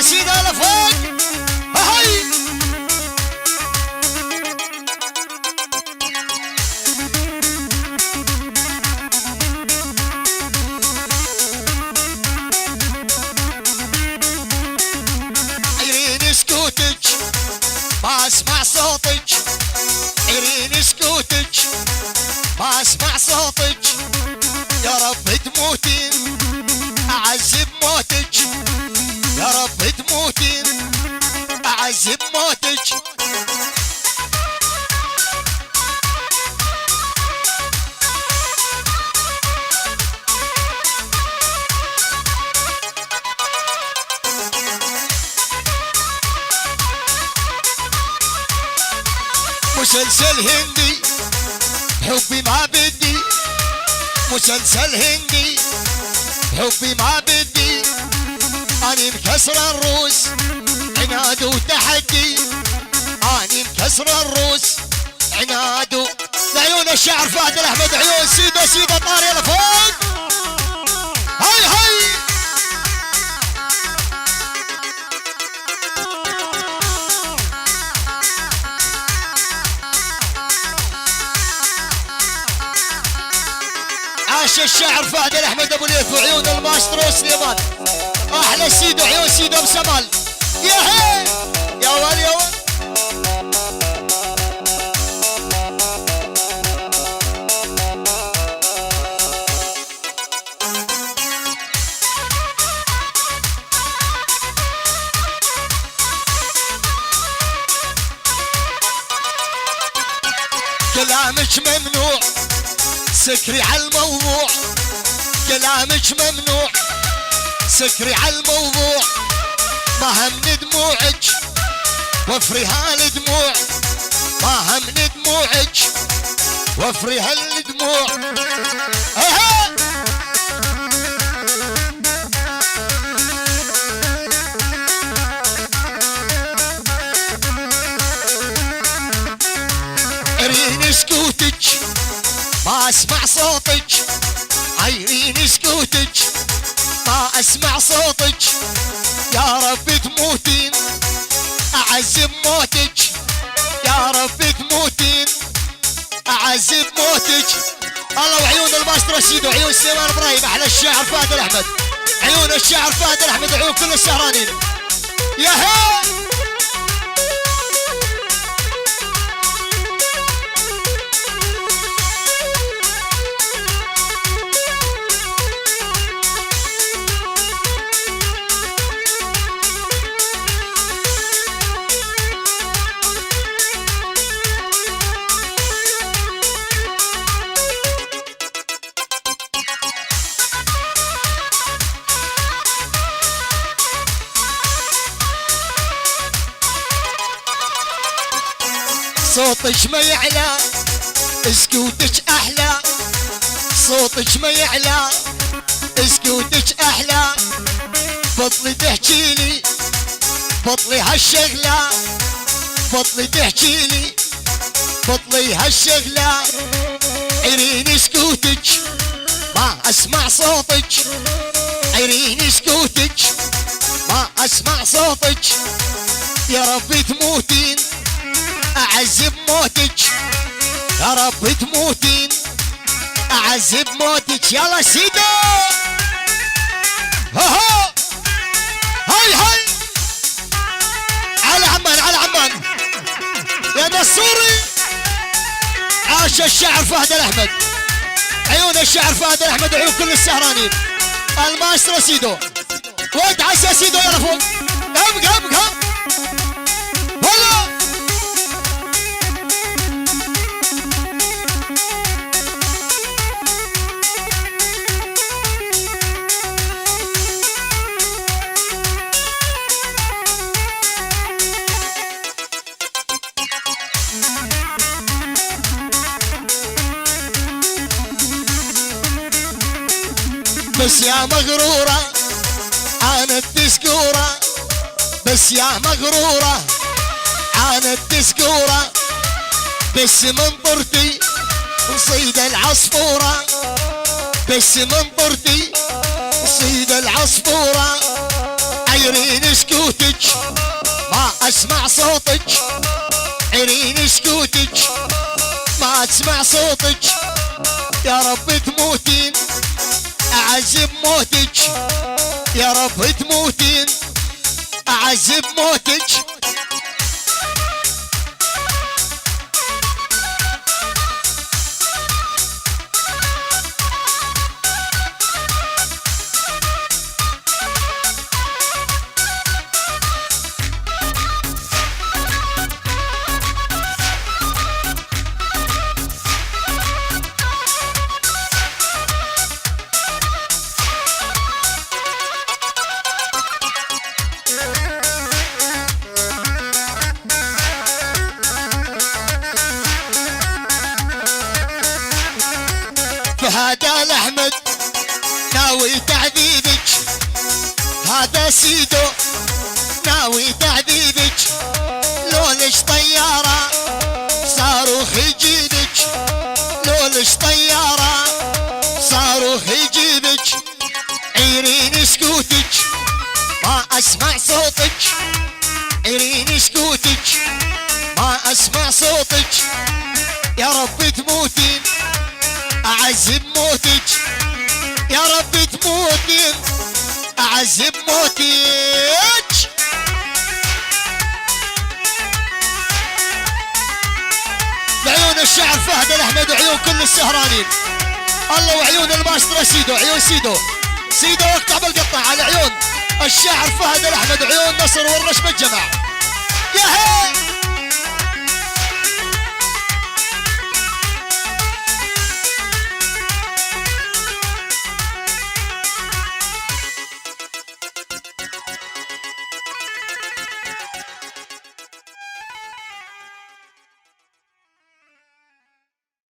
يلا سيدة لفوق. هاي عيرين سكوتك ما اسمع صوتك، عيرين سكوتك ما اسمع صوتك، يا رب تموتين اعذب موتك، يا رب تموتين اعذب موتك. مسلسل هندي حبي ما بدي، مسلسل هندي حبي ما بدي، اني مكسر الروس عناد وتحدي، اني مكسر الروس عناد. لعيون الشعر فهد الاحمد، عيون سيدة سيدة طاري لفوق. هاي هاي عاش الشاعر فهد الاحمد ابو ليث وعيون الماسترو سليمان. احلى سيدو عيون سيدو ابو سمال. يا هي يا ول يا ول. كلامك ممنوع سكري على الموضوع، كلامك ممنوع سكري على الموضوع، ما هم دموعك وفري هالدموع، ما هم دموعك وفري هالدموع. اها عيرين سكوتك ما اسمع صوتك، عيرين سكوتك ما اسمع صوتك، يا رب تموتين اعذب موتك، يا رب تموتين اعذب موتك. الله وعيون الماسترو سيدو، عيون سليمان ابراهيم، احلى الشاعر فهد الاحمد، عيون الشاعر فهد الاحمد، عيون كل السهرانين. يا هي صوتك ما يعلى سكوتك احلى، صوتك ما يعلى سكوتك احلى، بطلي تحكيلي بطلي هالشغله، بطلي تحكيلي بطلي هالشغله. عيرين سكوتك ما اسمع صوتك، عيرين سكوتك ما اسمع صوتك، يا رب تموتين اعذب موتك، يا رب تموتين اعذب موتك. يلا سيدو ها هاي هاي على عمان على عمان يا نصوري. عاش الشاعر فهد الاحمد، عيون الشاعر فهد الاحمد، عيون كل السهرانين. الماسترو سيدو ود عسى سيدو يلا فوق. قم قم قم ولا بس يا مغرورة عانت تسكورة، بس يا مغرورة عانت تسكورة، بس منطرتي وصيد العصفورة، بس منطرتي وصيد العصفورة. عيرين سكوتك ما اسمع صوتك، عيرين سكوتك ما اسمع صوتك، يا رب تموتين اعذب موتك، يا رب تموتين اعذب موتك. فهذا الاحمد ناوي تعذيبك، هذا سيدو ناوي تعذيبك، لولش طيارة صاروخ يجيبك، لولش طيارة صاروخ يجيبك. عيرين سكوتك ما اسمع صوتك، عيرين سكوتك ما اسمع صوتك، يا رب تموتين اعذب موتك، يا رب تموتين اعذب موتك. بعيون الشعر فهد الاحمد وعيون كل السهرانين، الله وعيون الماستر سيدو، عيون سيدو، سيدو اقطع بالقطع على عيون الشاعر فهد الاحمد وعيون نصر والرش بالجمع. يا هي